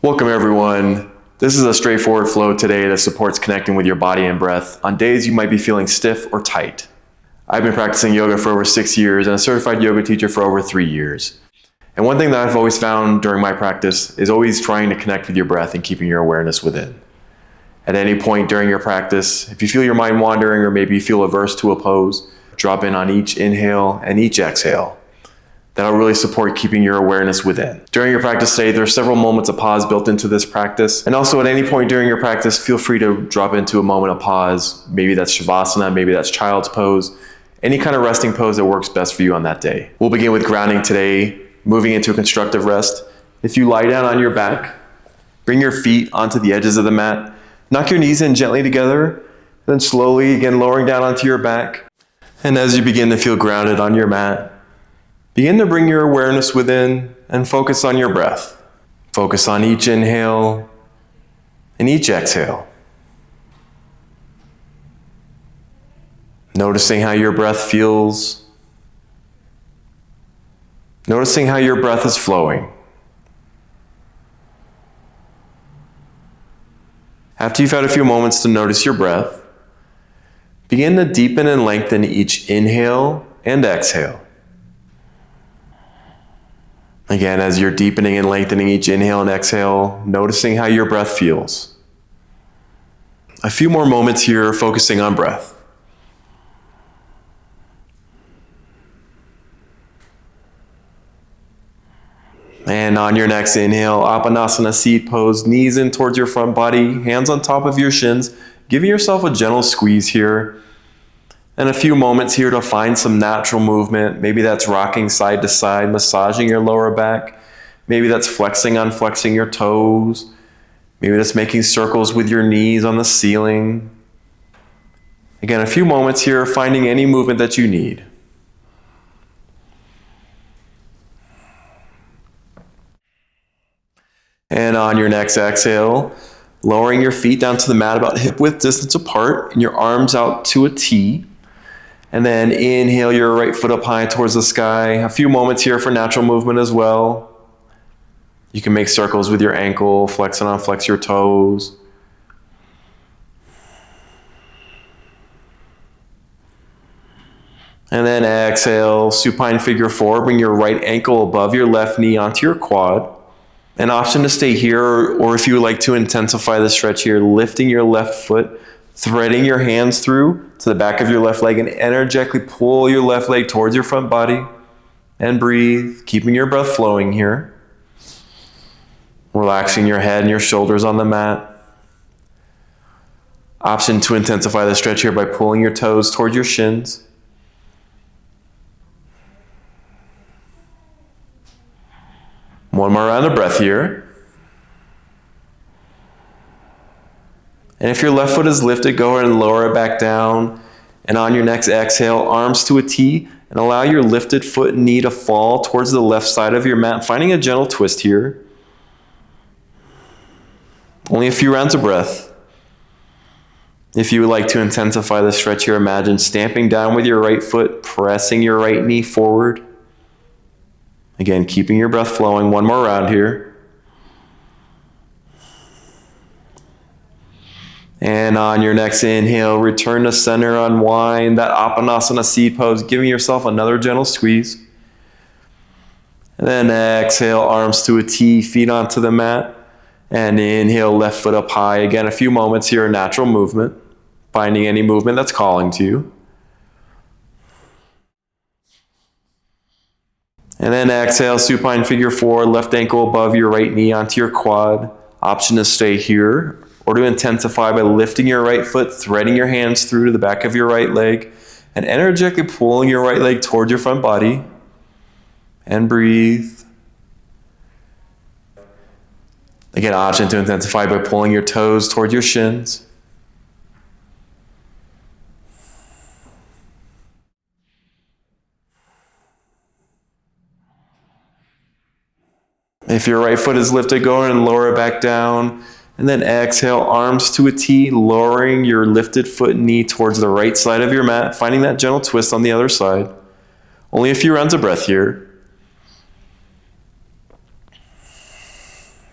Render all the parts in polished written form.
Welcome everyone. This is a straightforward flow today that supports connecting with your body and breath on days you might be feeling stiff or tight. I've been practicing yoga for over 6 years and a certified yoga teacher for over 3 years. And one thing that I've always found during my practice is always trying to connect with your breath and keeping your awareness within. At any point during your practice, if you feel your mind wandering or maybe you feel averse to a pose, drop in on each inhale and each exhale. That'll really support keeping your awareness within. During your practice today, there are several moments of pause built into this practice. And also at any point during your practice, feel free to drop into a moment of pause. Maybe that's Savasana, maybe that's child's pose, any kind of resting pose that works best for you on that day. We'll begin with grounding today, moving into a constructive rest. If you lie down on your back, bring your feet onto the edges of the mat, knock your knees in gently together, then slowly again lowering down onto your back. And as you begin to feel grounded on your mat, begin to bring your awareness within and focus on your breath. Focus on each inhale and each exhale. Noticing how your breath feels. Noticing how your breath is flowing. After you've had a few moments to notice your breath, begin to deepen and lengthen each inhale and exhale. Again, as you're deepening and lengthening each inhale and exhale, noticing how your breath feels. A few more moments here focusing on breath. And on your next inhale, Appanasana seat pose, knees in towards your front body, hands on top of your shins, giving yourself a gentle squeeze here. And a few moments here to find some natural movement. Maybe that's rocking side to side, massaging your lower back. Maybe that's flexing, unflexing your toes. Maybe that's making circles with your knees on the ceiling. Again, a few moments here, finding any movement that you need. And on your next exhale, lowering your feet down to the mat about hip width distance apart and your arms out to a T. And then inhale your right foot up high towards the sky. A few moments here for natural movement as well. You can make circles with your ankle, flex and unflex your toes. And then exhale, supine figure 4. Bring your right ankle above your left knee onto your quad. An option to stay here, or if you would like to intensify the stretch here, lifting your left foot, threading your hands through to the back of your left leg and energetically pull your left leg towards your front body and breathe, keeping your breath flowing here. Relaxing your head and your shoulders on the mat. Option to intensify the stretch here by pulling your toes towards your shins. One more round of breath here. And if your left foot is lifted, go ahead and lower it back down. And on your next exhale, arms to a T, and allow your lifted foot and knee to fall towards the left side of your mat, finding a gentle twist here. Only a few rounds of breath. If you would like to intensify the stretch here, imagine stamping down with your right foot, pressing your right knee forward. Again, keeping your breath flowing. One more round here. And on your next inhale, return to center, unwind that Appanasana seat pose, giving yourself another gentle squeeze. And then exhale, arms to a T, feet onto the mat. And inhale, left foot up high. Again, a few moments here, natural movement, finding any movement that's calling to you. And then exhale, supine figure 4, left ankle above your right knee onto your quad. Option to stay here, or to intensify by lifting your right foot, threading your hands through to the back of your right leg, and energetically pulling your right leg towards your front body. And breathe. Again, option to intensify by pulling your toes towards your shins. If your right foot is lifted, go ahead and lower it back down. And then exhale, arms to a T, lowering your lifted foot and knee towards the right side of your mat, finding that gentle twist on the other side. Only a few rounds of breath here.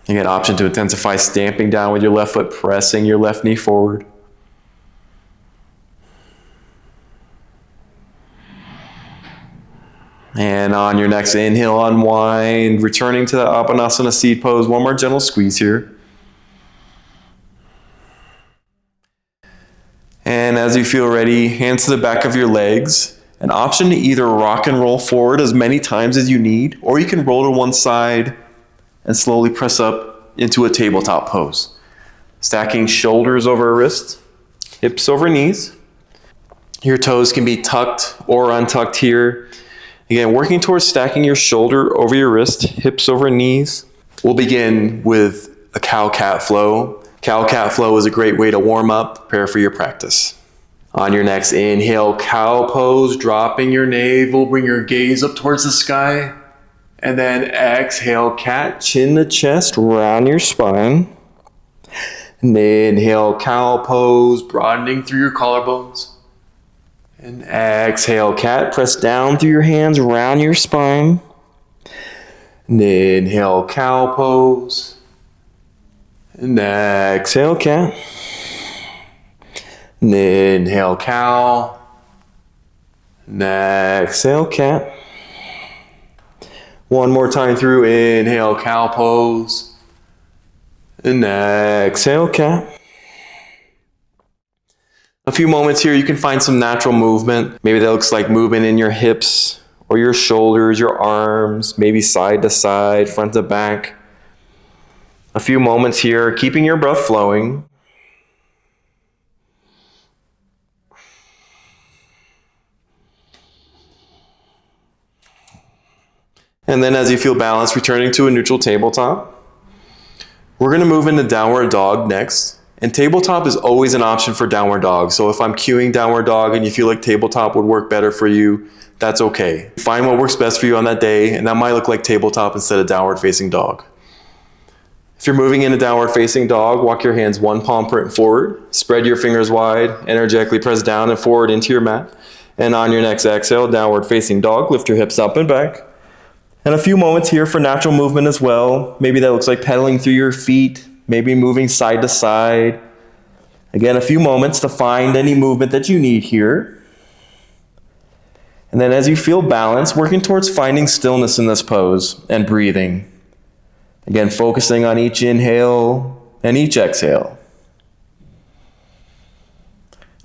Again, option to intensify, stamping down with your left foot, pressing your left knee forward. And on your next inhale, unwind, returning to the Apanasana seat pose. One more gentle squeeze here. And as you feel ready, hands to the back of your legs. An option to either rock and roll forward as many times as you need, or you can roll to one side and slowly press up into a tabletop pose. Stacking shoulders over wrists, hips over knees. Your toes can be tucked or untucked here. Again, working towards stacking your shoulder over your wrist, hips over knees. We'll begin with a cow-cat flow. Cow-cat flow is a great way to warm up, prepare for your practice. On your next inhale, cow pose, dropping your navel, bring your gaze up towards the sky. And then exhale, cat, chin to chest, round your spine. And inhale, cow pose, broadening through your collarbones. And exhale, cat, press down through your hands, round your spine. And inhale, cow pose. And exhale, cat. And inhale, cow. And exhale, cat. One more time through, inhale, cow pose. And exhale, cat. A few moments here, you can find some natural movement. Maybe that looks like movement in your hips or your shoulders, your arms, maybe side to side, front to back. A few moments here, keeping your breath flowing. And then as you feel balanced, returning to a neutral tabletop. We're going to move into downward dog next. And tabletop is always an option for downward dog. So if I'm cueing downward dog and you feel like tabletop would work better for you, that's okay. Find what works best for you on that day, and that might look like tabletop instead of downward facing dog. If you're moving into downward facing dog, walk your hands one palm print forward, spread your fingers wide, energetically press down and forward into your mat. And on your next exhale, downward facing dog, lift your hips up and back. And a few moments here for natural movement as well. Maybe that looks like pedaling through your feet, maybe moving side to side. Again, a few moments to find any movement that you need here. And then as you feel balanced, working towards finding stillness in this pose and breathing. Again, focusing on each inhale and each exhale.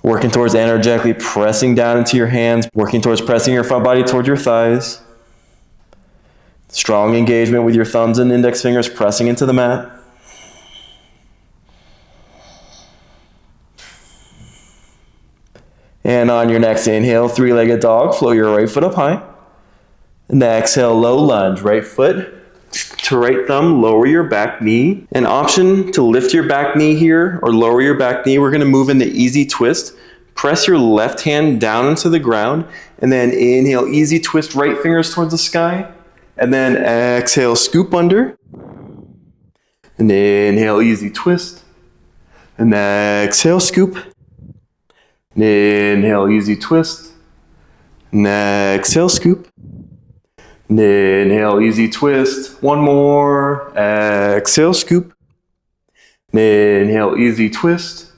Working towards energetically pressing down into your hands, working towards pressing your front body toward your thighs. Strong engagement with your thumbs and index fingers pressing into the mat. And on your next inhale, three-legged dog, flow your right foot up high. And exhale, low lunge, right foot to right thumb, lower your back knee. An option to lift your back knee here or lower your back knee. We're going to move into easy twist. Press your left hand down into the ground and then inhale, easy twist, right fingers towards the sky. And then exhale, scoop under. And inhale, easy twist. And exhale, scoop. And inhale, easy twist. And exhale, scoop. And inhale, easy twist. One more. Exhale, scoop. And inhale, easy twist.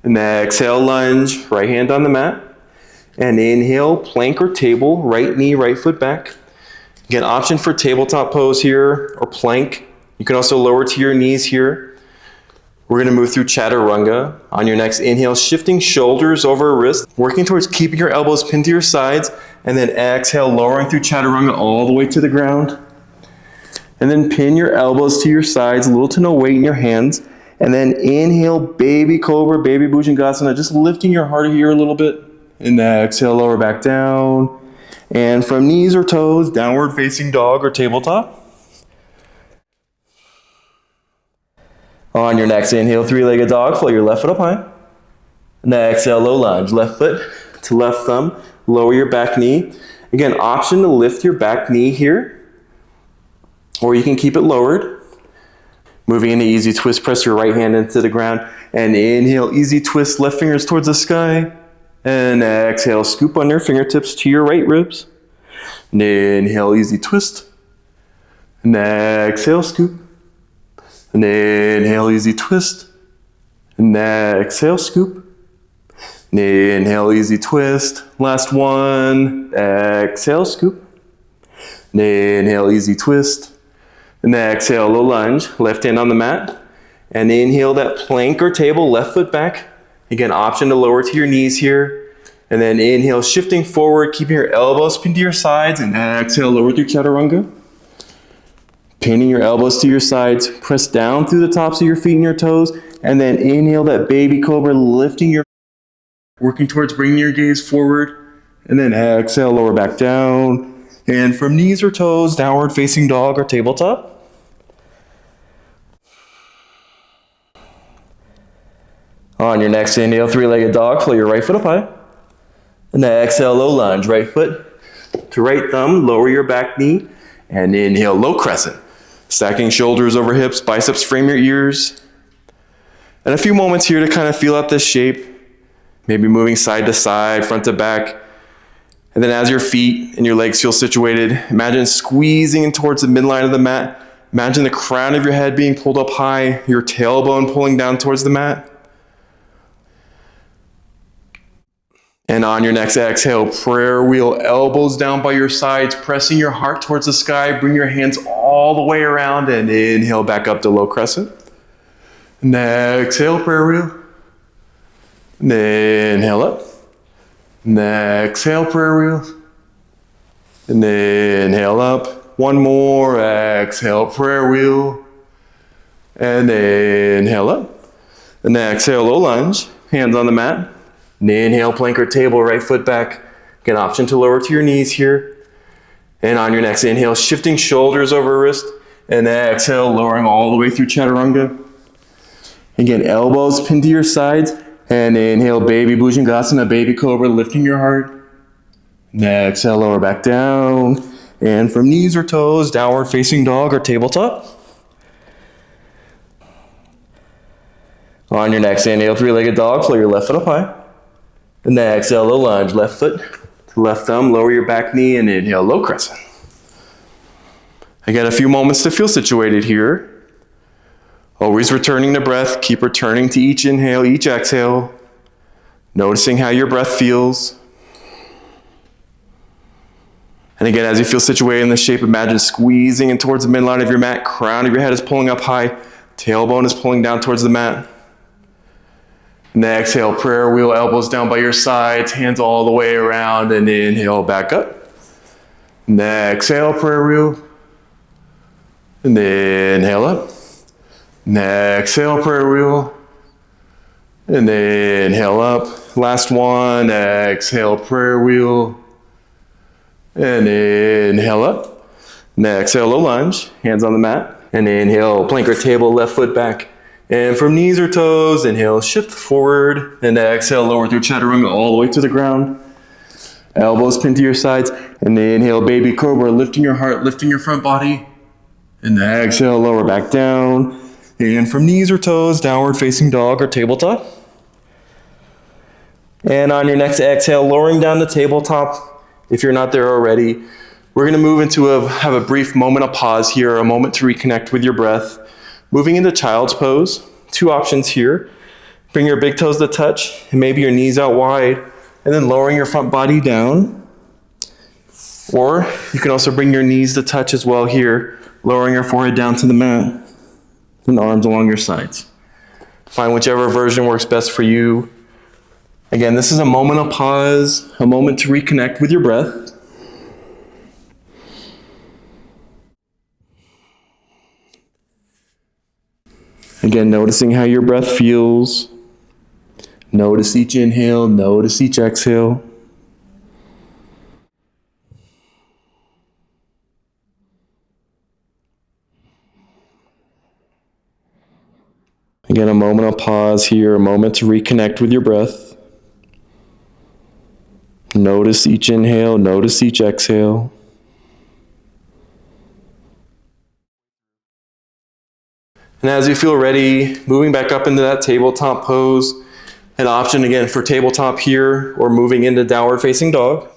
And exhale, lunge. Right hand on the mat. And inhale, plank or table. Right knee, right foot back. Again, option for tabletop pose here or plank. You can also lower to your knees here. We're going to move through chaturanga. On your next inhale, shifting shoulders over wrist, working towards keeping your elbows pinned to your sides, and then exhale, lowering through chaturanga all the way to the ground. And then pin your elbows to your sides, little to no weight in your hands. And then inhale, baby cobra, baby bhujangasana, just lifting your heart here a little bit. And exhale, lower back down. And from knees or toes, downward facing dog or tabletop. On your next inhale, three-legged dog, flow your left foot up high. And exhale, low lunge, left foot to left thumb, lower your back knee. Again, option to lift your back knee here, or you can keep it lowered. Moving into easy twist, press your right hand into the ground, and inhale, easy twist, left fingers towards the sky. And exhale, scoop under, fingertips to your right ribs. And inhale, easy twist. And exhale, scoop. And inhale, easy twist. And exhale, scoop. And inhale, easy twist. Last one. Exhale, scoop. And inhale, easy twist. And exhale, low lunge. Left hand on the mat. And inhale that plank or table, left foot back. Again, option to lower to your knees here. And then inhale, shifting forward, keeping your elbows pinned to your sides. And exhale, lower through chaturanga. Pinning your elbows to your sides. Press down through the tops of your feet and your toes. And then inhale that baby cobra, lifting your, working towards bringing your gaze forward. And then exhale, lower back down. And from knees or toes, downward facing dog or tabletop. On your next inhale, three-legged dog, flow your right foot up high. And then exhale, low lunge, right foot to right thumb, lower your back knee. And inhale, low crescent. Stacking shoulders over hips, biceps frame your ears. And a few moments here to kind of feel out this shape. Maybe moving side to side, front to back. And then as your feet and your legs feel situated, imagine squeezing in towards the midline of the mat. Imagine the crown of your head being pulled up high, your tailbone pulling down towards the mat. And on your next exhale, prayer wheel, elbows down by your sides, pressing your heart towards the sky. Bring your hands all the way around and inhale back up to low crescent. And exhale, prayer wheel. And inhale up. And exhale, prayer wheel. And inhale up. One more. Exhale, prayer wheel. And inhale up. And exhale, low lunge. Hands on the mat. And inhale, plank or table, right foot back. Get an option to lower to your knees here. And on your next inhale, shifting shoulders over wrist. And exhale, lowering all the way through chaturanga. Again, elbows pinned to your sides. And inhale, baby bhujangasana, baby cobra, lifting your heart. And exhale, lower back down. And from knees or toes, downward facing dog or tabletop. On your next inhale, three-legged dog, flow your left foot up high. And then exhale, low lunge, left foot to left thumb, lower your back knee, and inhale, low crescent. Again, a few moments to feel situated here. Always returning to breath, keep returning to each inhale, each exhale, noticing how your breath feels. And again, as you feel situated in this shape, imagine squeezing in towards the midline of your mat, crown of your head is pulling up high, tailbone is pulling down towards the mat. And then exhale, prayer wheel, elbows down by your sides, hands all the way around, and inhale, back up. And then exhale, prayer wheel. And then inhale up. And then exhale, prayer wheel. And then inhale up. Last one, exhale, prayer wheel. And inhale up. And then exhale, low lunge, hands on the mat. And inhale, plank or table, left foot back. And from knees or toes, inhale, shift forward, and exhale, lower through chaturanga all the way to the ground. Elbows pinned to your sides, and then inhale, baby cobra, lifting your heart, lifting your front body. And then exhale, lower back down. And from knees or toes, downward facing dog or tabletop. And on your next exhale, lowering down to tabletop. If you're not there already, we're gonna move into have a brief moment of pause here, a moment to reconnect with your breath. Moving into child's pose, two options here. Bring your big toes to touch, and maybe your knees out wide, and then lowering your front body down. Or you can also bring your knees to touch as well here, lowering your forehead down to the mat, and arms along your sides. Find whichever version works best for you. Again, this is a moment of pause, a moment to reconnect with your breath. Again, noticing how your breath feels. Notice each inhale, notice each exhale. Again, a moment of pause here, a moment to reconnect with your breath. Notice each inhale, notice each exhale. And as you feel ready, moving back up into that tabletop pose, an option again for tabletop here, or moving into downward facing dog.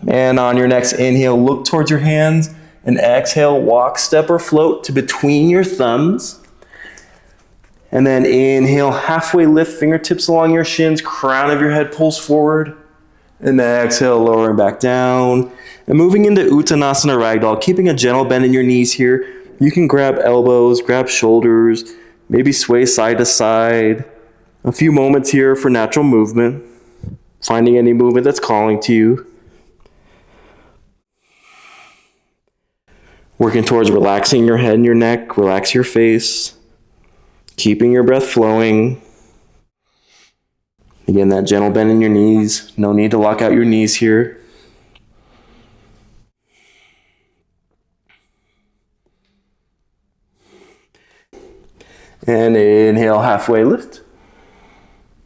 And on your next inhale, look towards your hands And exhale, walk, step, or float to between your thumbs. And then inhale, halfway lift, fingertips along your shins, crown of your head pulls forward. And exhale, lowering back down. And moving into Uttanasana Ragdoll, keeping a gentle bend in your knees here. You can grab elbows, grab shoulders, maybe sway side to side. A few moments here for natural movement, finding any movement that's calling to you. Working towards relaxing your head and your neck, relax your face, keeping your breath flowing. Again, that gentle bend in your knees. No need to lock out your knees here. And inhale, halfway lift.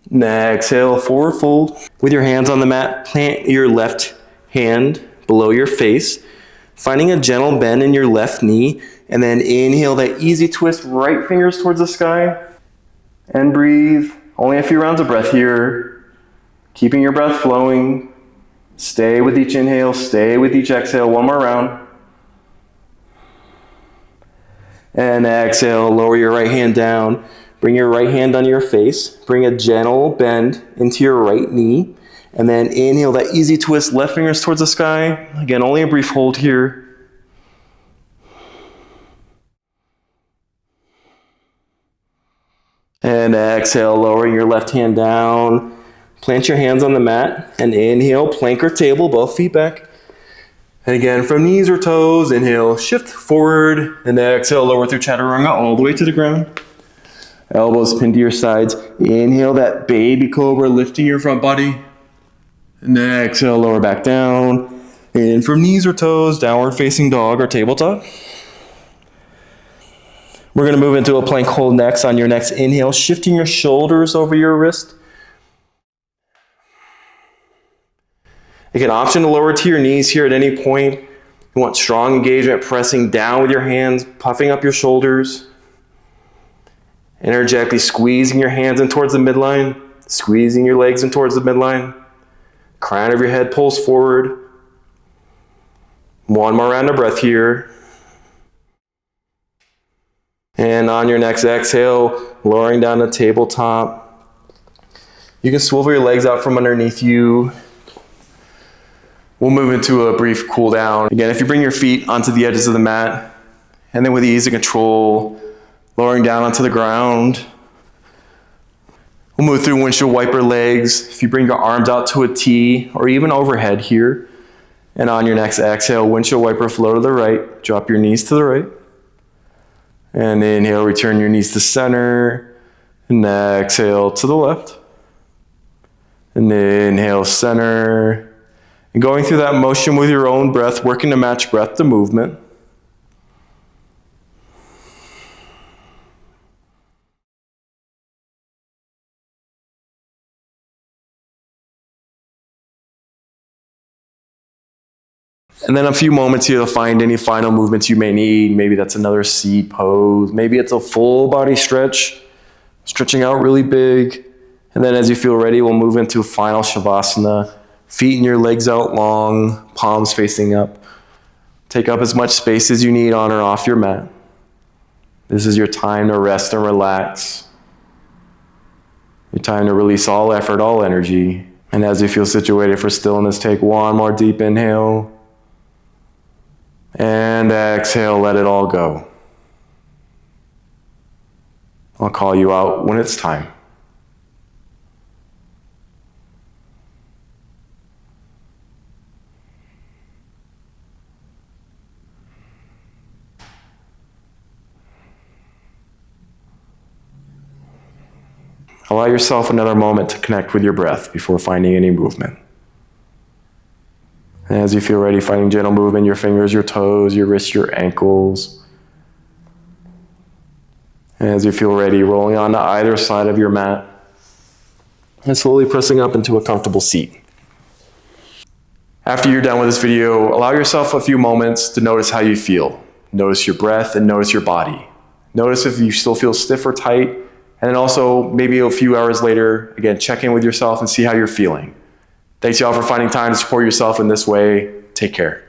And exhale, forward fold. With your hands on the mat, plant your left hand below your face, finding a gentle bend in your left knee, and then inhale that easy twist, right fingers towards the sky, and breathe. Only a few rounds of breath here, keeping your breath flowing. Stay with each inhale, stay with each exhale. One more round. And exhale, lower your right hand down. Bring your right hand on your face. Bring a gentle bend into your right knee. And then inhale that easy twist, left fingers towards the sky. Again, only a brief hold here. And exhale, lowering your left hand down. Plant your hands on the mat and inhale, plank or table, both feet back. And again, from knees or toes, inhale, shift forward, and exhale, lower through chaturanga all the way to the ground. Elbows pinned to your sides. Inhale that baby cobra, lifting your front body. And exhale, lower back down. And from knees or toes, downward facing dog or tabletop. We're going to move into a plank hold next. On your next inhale, shifting your shoulders over your wrist. Again, option to lower to your knees here at any point. You want strong engagement, pressing down with your hands, puffing up your shoulders. Energetically squeezing your hands in towards the midline, squeezing your legs in towards the midline. Crown of your head pulls forward. One more round of breath here. And on your next exhale, lowering down to tabletop. You can swivel your legs out from underneath you. We'll move into a brief cool down. Again, if you bring your feet onto the edges of the mat, and then with ease and control, lowering down onto the ground. We'll move through windshield wiper legs. If you bring your arms out to a T or even overhead here, and on your next exhale, windshield wiper flow to the right, drop your knees to the right. And inhale, return your knees to center, and exhale to the left. And inhale, center. And going through that motion with your own breath, working to match breath to movement. And then a few moments here to find any final movements you may need. Maybe that's another seat pose. Maybe it's a full body stretch, stretching out really big. And then as you feel ready, we'll move into a final Savasana. Feet and your legs out long, palms facing up. Take up as much space as you need on or off your mat. This is your time to rest and relax. Your time to release all effort, all energy. And as you feel situated for stillness, take one more deep inhale. And exhale, let it all go. I'll call you out when it's time. Allow yourself another moment to connect with your breath before finding any movement. And as you feel ready, finding gentle movement, your fingers, your toes, your wrists, your ankles. And as you feel ready, rolling onto either side of your mat and slowly pressing up into a comfortable seat. After you're done with this video, allow yourself a few moments to notice how you feel. Notice your breath and notice your body. Notice if you still feel stiff or tight. And then also, maybe a few hours later, again, check in with yourself and see how you're feeling. Thanks y'all for finding time to support yourself in this way. Take care.